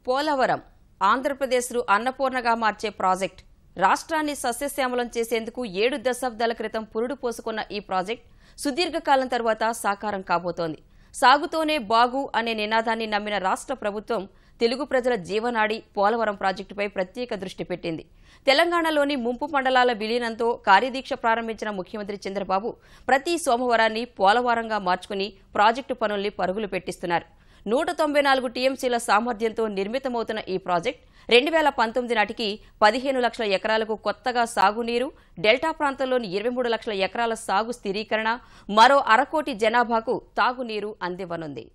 పోలవరం ఆంధ్రప్రదేశ్ను అన్నపూర్ణగా మార్చే ప్రాజెక్ట్. రాష్ట్రాన్ని సస్యశ్యామలం చేసేందుకు 7 దశాబ్దాల క్రితం పురుడు పోసుకున్న ఈ ప్రాజెక్ట్ సుదీర్ఘకాలం తర్వాత సాకారం కాబోతోంది. సాగుతోనే బాగు అనే నినాదాన్ని నమ్మిన రాష్ట్ర ప్రభుత్వం తెలుగు ప్రజల జీవనాడి పోలవరం ప్రాజెక్టుపై ప్రత్యేక దృష్టి పెట్టింది. తెలంగాణలోని ముంపు మండలాల విలీనంతో కార్యదీక్ష ప్రారంభించిన ముఖ్యమంత్రి చంద్రబాబు ప్రతి సోమవారాన్ని పోలవరంగా మార్చుకుని ప్రాజెక్టు పనుల్ని పరుగులు పెట్టిస్తున్నారు. 194 టీఎంసీల సామర్థ్యంతో నిర్మితమవుతున్న ఈ ప్రాజెక్ట్ 2019 నాటికి 15 లక్షల ఎకరాలకు కొత్తగా సాగునీరు, డెల్టా ప్రాంతంలోని 23 లక్షల ఎకరాల సాగు స్థిరీకరణ, మరో 1/2 కోటి జనాభాకు తాగునీరు అందివ్వనుంది.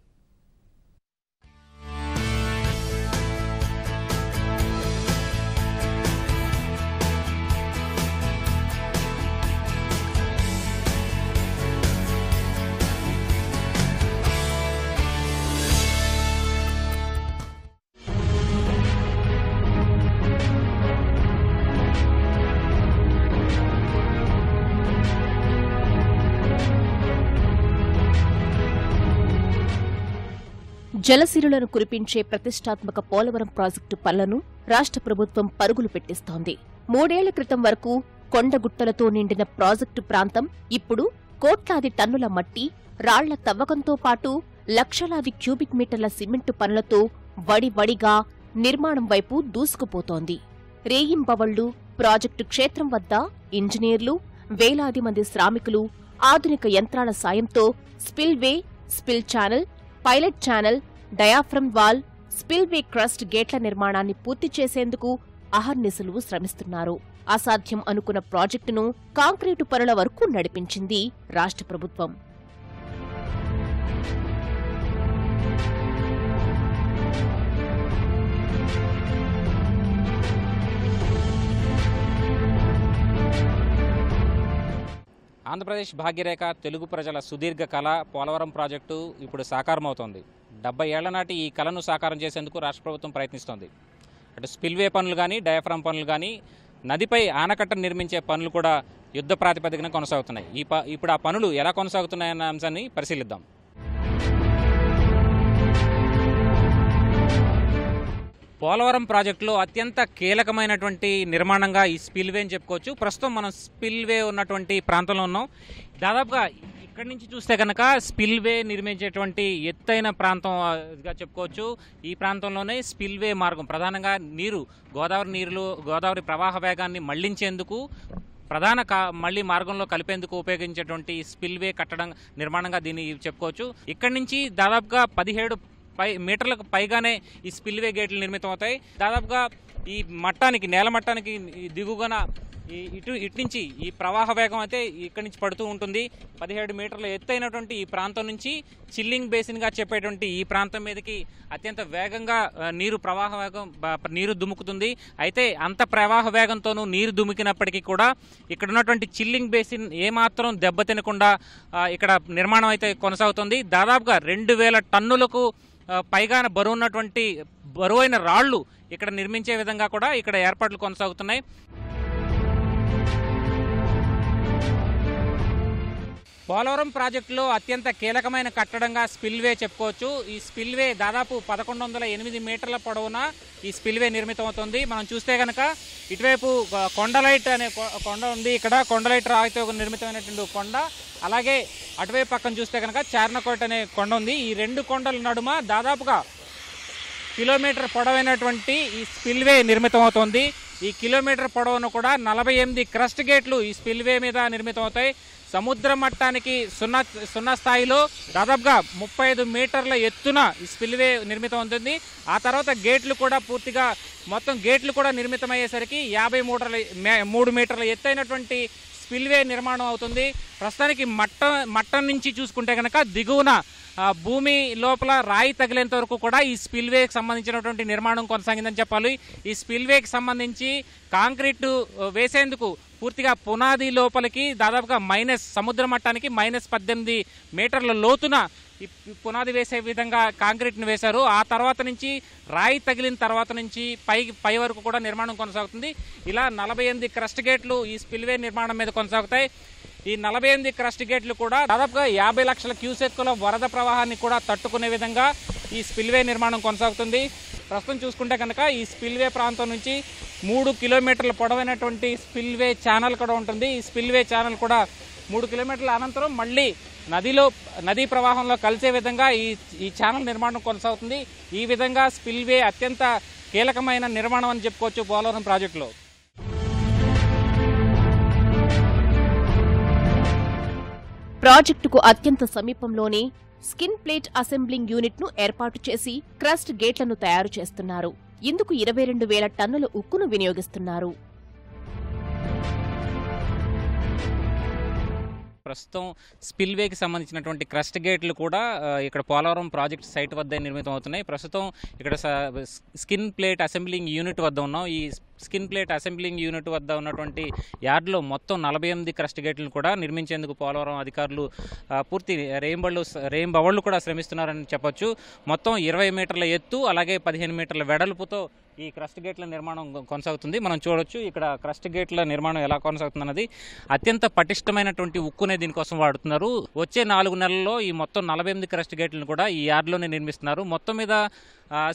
జలసిరులను కురిపించే ప్రతిష్టాత్మక పోలవరం ప్రాజెక్టు పనులను రాష్ట్ర ప్రభుత్వం పరుగులు పెట్టిస్తోంది. 3 ఏళ్ల క్రితం వరకు కొండగుట్టలతో నిండిన ప్రాజెక్టు ప్రాంతం ఇప్పుడు కోట్లాది టన్నుల మట్టి, రాళ్ల తవ్వకంతో పాటు లక్షలాది క్యూబిక్ మీటర్ల సిమెంటు పనులతో వడివడిగా నిర్మాణం వైపు దూసుకుపోతోంది. రేయింబవళ్లు ప్రాజెక్టు క్షేత్రం వద్ద ఇంజనీర్లు, వేలాది మంది శ్రామికులు ఆధునిక యంత్రాల సాయంతో spillway, spill channel, pilot channel, diaphragm wall, spillway crust గేట్ల నిర్మాణాన్ని పూర్తి చేసేందుకు అహర్నిశలు శ్రమిస్తున్నారు. అసాధ్యం అనుకున్న ప్రాజెక్టును కాంక్రీటు పనుల వరకు నడిపించింది రాష్ట్ర ప్రభుత్వం. ఆంధ్రప్రదేశ్ భాగ్యరేఖ తెలుగు ప్రజల సుదీర్ఘ కళ పోలవరం ప్రాజెక్టు ఇప్పుడు సాకారమవుతోంది. 70 ఏళ్ల నాటి ఈ కళను సాకారం చేసేందుకు రాష్ట్ర ప్రభుత్వం ప్రయత్నిస్తోంది. అటు స్పిల్వే పనులు కానీ, డయాఫ్రామ్ పనులు కానీ, నదిపై ఆనకట్టను నిర్మించే పనులు కూడా యుద్ధ ప్రాతిపదికన కొనసాగుతున్నాయి. ఇప్పుడు ఆ పనులు ఎలా కొనసాగుతున్నాయన్న అంశాన్ని పరిశీలిద్దాం. పోలవరం ప్రాజెక్టులో అత్యంత కీలకమైనటువంటి నిర్మాణంగా ఈ స్పిల్వే అని చెప్పుకోవచ్చు. ప్రస్తుతం మనం స్పిల్వే ఉన్నటువంటి ప్రాంతంలో ఉన్నాం. దాదాపుగా ఇక్కడి నుంచి చూస్తే కనుక స్పిల్వే నిర్మించేటువంటి ఎత్తైన ప్రాంతంగా చెప్పుకోవచ్చు. ఈ ప్రాంతంలోనే స్పిల్వే మార్గం ప్రధానంగా గోదావరి ప్రవాహ వేగాన్ని మళ్లించేందుకు మళ్లీ మార్గంలో కలిపేందుకు ఉపయోగించేటువంటి స్పిల్వే కట్టడం నిర్మాణంగా దీన్ని చెప్పుకోవచ్చు. ఇక్కడి నుంచి దాదాపుగా 17 మీటర్లకు పైగానే ఈ స్పిల్వే గేట్లు నిర్మితమవుతాయి. దాదాపుగా ఈ నేల మట్టానికి దిగువన ఇటు నుంచి ఈ ప్రవాహ వేగం అయితే ఇక్కడి నుంచి పడుతూ ఉంటుంది. 17 మీటర్ల ఎత్తైనటువంటి ఈ ప్రాంతం నుంచి చిల్లింగ్ బేసిన్గా చెప్పేటువంటి ఈ ప్రాంతం మీదకి అత్యంత వేగంగా నీరు దుముకుతుంది. అయితే అంత ప్రవాహ వేగంతోనూ నీరు దుమికినప్పటికీ కూడా ఇక్కడ ఉన్నటువంటి చిల్లింగ్ బేసిన్ ఏమాత్రం దెబ్బతినకుండా ఇక్కడ నిర్మాణం అయితే కొనసాగుతుంది. దాదాపుగా 2000 టన్నులకు పైగా బరువైన రాళ్లు ఇక్కడ నిర్మించే విధంగా కూడా ఇక్కడ ఏర్పాట్లు కొనసాగుతున్నాయి. పోలవరం ప్రాజెక్టులో అత్యంత కీలకమైన కట్టడంగా స్పిల్వే చెప్పుకోవచ్చు. ఈ స్పిల్వే దాదాపు 1108 మీటర్ల పొడవున ఈ స్పిల్వే నిర్మితమవుతుంది. మనం చూస్తే కనుక ఇటువైపు కొండలైట్ అనే కొండ ఉంది. ఇక్కడ కొండలైట్ రాయితో నిర్మితమైనటువంటి కొండ. అలాగే అటువైపు పక్కన చూస్తే కనుక చార్నకోట్ అనే కొండ ఉంది. ఈ 2 కొండల నడుమ దాదాపుగా కిలోమీటర్ పొడవైనటువంటి ఈ స్పిల్వే నిర్మితమవుతోంది. ఈ కిలోమీటర్ పొడవును కూడా 48 క్రస్ట్ గేట్లు ఈ స్పిల్వే మీద నిర్మితమవుతాయి. సముద్ర మట్టానికి సున్నా స్థాయిలో దాదాపుగా 35 మీటర్ల ఎత్తున ఈ స్పిల్వే నిర్మితం అవుతుంది. ఆ తర్వాత మొత్తం గేట్లు కూడా నిర్మితమయ్యేసరికి 53 మీటర్ల ఎత్తైనటువంటి స్పిల్వే నిర్మాణం అవుతుంది. ప్రస్తుతానికి మట్టం నుంచి చూసుకుంటే కనుక దిగువన భూమి లోపల రాయి తగిలేంత వరకు కూడా ఈ స్పిల్వేకి సంబంధించినటువంటి నిర్మాణం కొనసాగిందని చెప్పాలి. ఈ స్పిల్వేకి సంబంధించి కాంక్రీటు వేసేందుకు పూర్తిగా పునాది లోపలికి దాదాపుగా సముద్ర మట్టానికి -18 మీటర్ల లోతున ఈ పునాది వేసే విధంగా కాంక్రీట్ను వేశారు. ఆ తర్వాత నుంచి రాయి తగిలిన తర్వాత నుంచి పై వరకు కూడా నిర్మాణం కొనసాగుతుంది. ఇలా 48 క్రస్ట్ గేట్లు ఈ స్పిల్వే నిర్మాణం మీద కొనసాగుతాయి. ఈ 48 క్రస్ట్ గేట్లు కూడా దాదాపుగా 50 లక్షల క్యూసెక్కుల వరద ప్రవాహాన్ని కూడా తట్టుకునే విధంగా ఈ స్పిల్వే నిర్మాణం కొనసాగుతుంది. ప్రస్తుతం చూసుకుంటే కనుక ఈ స్పిల్వే ప్రాంతం నుంచి 3 కిలోమీటర్ల పొడవైనటువంటి స్పిల్వే ఛానల్ కూడా ఉంటుంది. ఈ స్పిల్వే ఛానల్ కూడా 3 కిలోమీటర్ల అనంతరం మళ్ళీ నదీ ప్రవాహంలో కలిసే విధంగా ఈ ఛానల్ నిర్మాణం కొనసాగుతుంది. ఈ విధంగా స్పిల్వే అత్యంత కీలకమైన నిర్మాణం అని చెప్పుకోవచ్చు పోలవరం ప్రాజెక్టులో. ప్రాజెక్టుకు అత్యంత సమీపంలోనే స్కిన్ ప్లేట్ అసెంబ్లింగ్ యూనిట్ను ఏర్పాటు చేసి క్రస్ట్ గేట్లను తయారు చేస్తున్నారు. ఇందుకు 22,000 టన్నుల ఉక్కును వినియోగిస్తున్నారు. ప్రస్తుతం స్పిల్వేకి సంబంధించినటువంటి క్రస్ట్ గేట్లు కూడా ఇక్కడ పోలవరం ప్రాజెక్ట్ సైట్ వద్ద నిర్మితం అవుతున్నాయి. ప్రస్తుతం ఇక్కడ స్కిన్ ప్లేట్ అసెంబ్లింగ్ యూనిట్ వద్ద ఉన్నాం. ఈ స్కిన్ ప్లేట్ అసెంబ్లింగ్ యూనిట్ వద్ద ఉన్నటువంటి యార్డ్లో మొత్తం 48 క్రస్ట్ గేట్లను కూడా నిర్మించేందుకు పోలవరం అధికారులు పూర్తి రేయింబవళ్లు కూడా శ్రమిస్తున్నారని చెప్పొచ్చు. మొత్తం 20 మీటర్ల ఎత్తు అలాగే 15 మీటర్ల వెడల్పుతో ఈ క్రస్ట్ గేట్ల నిర్మాణం కొనసాగుతుంది. మనం చూడొచ్చు ఇక్కడ క్రస్ట్ గేట్ల నిర్మాణం ఎలా కొనసాగుతున్నది. అత్యంత పటిష్టమైనటువంటి ఉక్కునే దీనికోసం వాడుతున్నారు. వచ్చే 4 నెలల్లో ఈ మొత్తం 48 క్రస్ట్ గేట్లను కూడా ఈ యార్డ్లోనే నిర్మిస్తున్నారు. మొత్తం మీద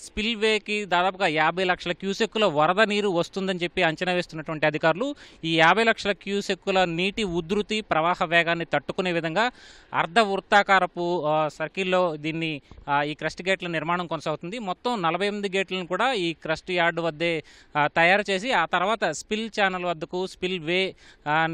స్పిల్వేకి దాదాపుగా 50 లక్షల క్యూసెక్కుల వరద నీరు వస్తుందని చెప్పి అంచనా వేస్తున్నటువంటి అధికారులు ఈ 50 లక్షల క్యూసెక్కుల నీటి ఉధృతి ప్రవాహ వేగాన్ని తట్టుకునే విధంగా అర్ధ వృత్తాకారపు సర్కిల్లో ఈ క్రస్ట్ గేట్ల నిర్మాణం కొనసాగుతుంది. మొత్తం 48 గేట్లను కూడా ఈ క్రస్ట్ యార్డ్ వద్దే తయారు చేసి ఆ తర్వాత స్పిల్ ఛానల్ వద్దకు స్పిల్ వే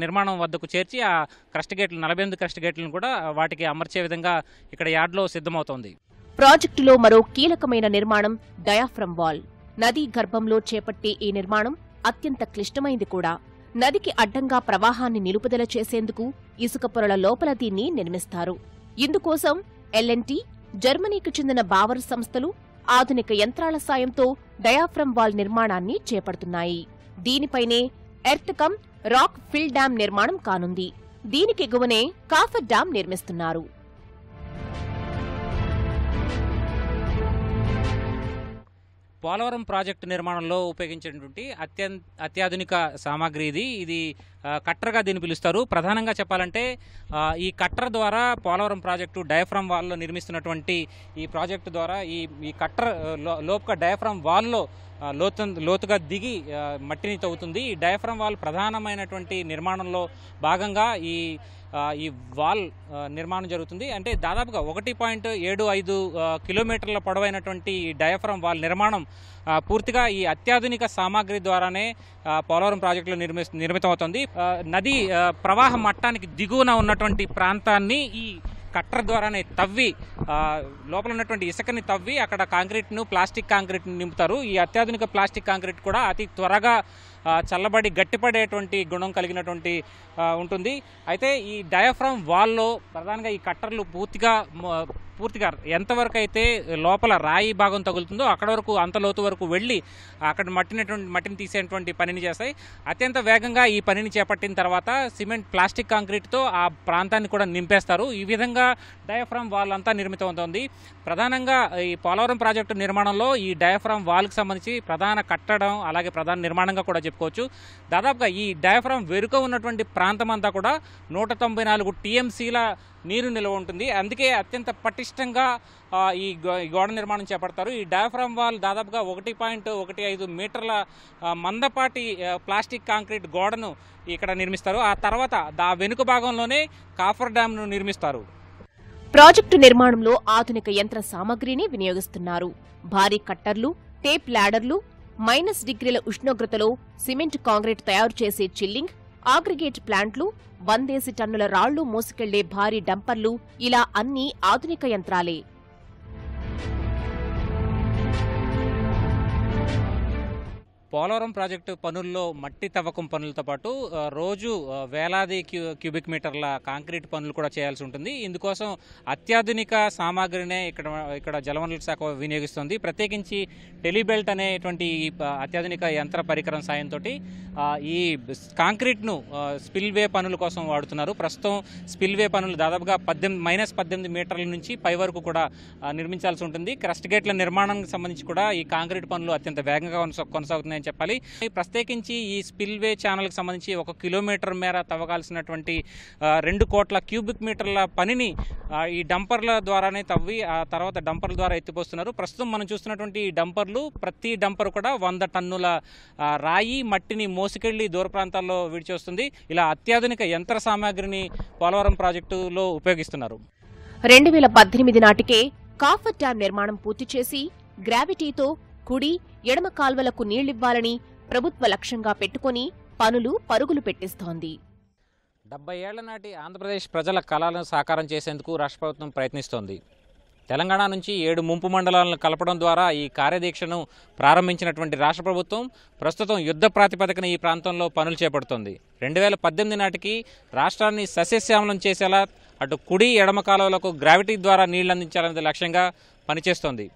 నిర్మాణం వద్దకు చేర్చి ఆ క్రస్ట్ గేట్లు 48 క్రస్ట్ గేట్లను కూడా వాటికి అమర్చే విధంగా ఇక్కడ యార్డ్లో సిద్ధమవుతోంది. ప్రాజెక్టులో మరో కీలకమైన నిర్మాణం డయాఫ్రమ్ వాల్. నదీ గర్భంలో చేపట్టే ఈ నిర్మాణం అత్యంత క్లిష్టమైంది కూడా. నదికి అడ్డంగా ప్రవాహాన్ని నిలుపుదల చేసేందుకు ఇసుక పొరల లోపల దీన్ని నిర్మిస్తారు. ఇందుకోసం L&T, జర్మనీకి చెందిన బావర్ సంస్థలు ఆధునిక యంత్రాల సాయంతో డయాఫ్రమ్ వాల్ నిర్మాణాన్ని చేపడుతున్నాయి. దీనిపైనే earth cum rock fill dam నిర్మాణం కానుంది. దీనికి ఎగువనే కాఫర్ డ్యాం నిర్మిస్తున్నారు. పోలవరం ప్రాజెక్టు నిర్మాణంలో ఉపయోగించేటువంటి అత్యాధునిక సామాగ్రి ఇది కట్టర్గా దీన్ని పిలుస్తారు. ప్రధానంగా చెప్పాలంటే ఈ కట్టర్ ద్వారా పోలవరం ప్రాజెక్టు డయాఫ్రమ్ వాల్లో నిర్మిస్తున్నటువంటి ఈ ప్రాజెక్టు ద్వారా ఈ కట్టర్ లోపుగా డయాఫ్రమ్ వాల్లో లోతుగా దిగి మట్టిని తవ్వుతుంది. ఈ డయాఫ్రమ్ వాల్ ప్రధానమైనటువంటి నిర్మాణంలో భాగంగా ఈ వాల్ నిర్మాణం జరుగుతుంది. అంటే దాదాపుగా 1.75 కిలోమీటర్ల పొడవైనటువంటి ఈ డయాఫ్రమ్ వాల్ నిర్మాణం పూర్తిగా ఈ అత్యాధునిక సామాగ్రి ద్వారానే పోలవరం ప్రాజెక్టులో నిర్మితమవుతుంది. నది ప్రవాహ మట్టానికి దిగువన ఉన్నటువంటి ప్రాంతాన్ని ఈ కట్టర్ ద్వారానే తవ్వి లోపల ఉన్నటువంటి ఇసుకని తవ్వి అక్కడ ప్లాస్టిక్ కాంక్రీట్ని నింపుతారు. ఈ అత్యాధునిక ప్లాస్టిక్ కాంక్రీట్ కూడా అతి త్వరగా చల్లబడి గట్టిపడేటువంటి గుణం కలిగినటువంటి ఉంటుంది. అయితే ఈ డయాఫ్రమ్ వాల్లో ప్రధానంగా ఈ కట్టర్లు పూర్తిగా ఎంతవరకు అయితే లోపల రాయి భాగం తగులుతుందో అక్కడ వరకు అంత లోతు వరకు వెళ్ళి అక్కడ మట్టిని తీసేటువంటి పనిని చేస్తాయి. అత్యంత వేగంగా ఈ పనిని చేపట్టిన తర్వాత సిమెంట్ ప్లాస్టిక్ కాంక్రీట్తో ఆ ప్రాంతాన్ని కూడా నింపేస్తారు. ఈ విధంగా డయాఫ్రమ్ వాల్ అంతా నిర్మితమవుతోంది. ప్రధానంగా ఈ పోలవరం ప్రాజెక్టు నిర్మాణంలో ఈ డయాఫ్రమ్ వాల్కి సంబంధించి ప్రధాన కట్టడం అలాగే ప్రధాన నిర్మాణంగా కూడా చెప్పుకోవచ్చు. దాదాపుగా ఈ డయాఫ్రమ్ వెనుక ఉన్నటువంటి ప్రాంతం అంతా కూడా 194 టీఎంసీల నీరు నిల్వ ఉంటుంది. అందుకే అత్యంత పటిష్టంగా ఈ గోడ నిర్మాణం చేపడతారు. ఈ డయాఫ్రమ్ వాల్ దాదాపుగా 1.15 మీటర్ల మందపాటి ప్లాస్టిక్ కాంక్రీట్ గోడను ఇక్కడ నిర్మిస్తారు. ఆ తర్వాత వెనుక భాగంలోనే కాఫర్ డ్యాంను నిర్మిస్తారు. ప్రాజెక్టు నిర్మాణంలో ఆధునిక యంత్ర సామగ్రిని వినియోగిస్తున్నారు. భారీ కట్టర్లు, టేప్ ల్యాడర్లు, -డిగ్రీల ఉష్ణోగ్రతలో సిమెంట్ కాంక్రీట్ తయారు చేసే చిల్లింగ్, అగ్రిగేట్ ప్లాంట్లు, 100 టన్నుల రాళ్లు మోసుకెళ్లే భారీ డంపర్లు, ఇలా అన్నీ ఆధునిక యంత్రాలే. పోలవరం ప్రాజెక్టు పనుల్లో మట్టి తవ్వకం పనులతో పాటు రోజు వేలాది క్యూబిక్ మీటర్ల కాంక్రీట్ పనులు కూడా చేయాల్సి ఉంటుంది. ఇందుకోసం అత్యాధునిక సామాగ్రినే ఇక్కడ జలవనరుల శాఖ వినియోగిస్తుంది. ప్రత్యేకించి టెలిబెల్ట్ అనేటువంటి అత్యాధునిక యంత్ర పరికరం సాయంతో ఈ కాంక్రీట్ను స్పిల్వే పనుల కోసం వాడుతున్నారు. ప్రస్తుతం స్పిల్వే పనులు దాదాపుగా -18 మీటర్ల నుంచి పై వరకు కూడా నిర్మించాల్సి ఉంటుంది. క్రస్ట్ గేట్ల నిర్మాణానికి సంబంధించి కూడా ఈ కాంక్రీట్ పనులు అత్యంత వేగంగా కొనసాగుతున్నాయని అని చెప్పాలి. ప్రత్యేకించి ఈ స్పిల్వే ఛానల్కి సంబంధించి 1 కిలోమీటర్ మేర తవ్వగాల్సినటువంటి 2 కోట్ల క్యూబిక్ మీటర్ల పనిని ఈ డంపర్ల ద్వారానే తవ్వి ఆ తర్వాత డంపర్ల ద్వారా ఎత్తిపోస్తున్నారు. ప్రస్తుతం మనం చూస్తున్నటువంటి ఈ డంపర్లు ప్రతి డంపర్ కూడా 100 టన్నుల రాయి మట్టిని మోసుకెళ్లి దూర ప్రాంతాల్లో విడిచొస్తుంది. ఇలా అత్యాధునిక యంత్ర సామాగ్రిని పోలవరం ప్రాజెక్టులో ఉపయోగిస్తున్నారు. 2018 నాటికే కాఫర్ డ్యాం నిర్మాణం పూర్తి చేసి గ్రావిటీతో కుడి ఎడమ కాల్వలకు నీళ్లివ్వాలని ప్రభుత్వ లక్ష్యంగా పెట్టుకుని పనులు పరుగులు పెట్టిస్తోంది. 70 ఏళ్ల నాటి ఆంధ్రప్రదేశ్ ప్రజల కళలను సాకారం చేసేందుకు రాష్ట్ర ప్రభుత్వం ప్రయత్నిస్తోంది. తెలంగాణ నుంచి 7 ముంపు మండలాలను కలపడం ద్వారా ఈ కార్యదీక్షను ప్రారంభించినటువంటి రాష్ట్ర ప్రభుత్వం ప్రస్తుతం యుద్ధ ప్రాతిపదికన ఈ ప్రాంతంలో పనులు చేపడుతోంది. 2018 నాటికి రాష్ట్రాన్ని సస్యశ్యామలం చేసేలా అటు కుడి ఎడమ కాలువలకు గ్రావిటీ ద్వారా నీళ్లు అందించాలనేది లక్ష్యంగా పనిచేస్తోంది.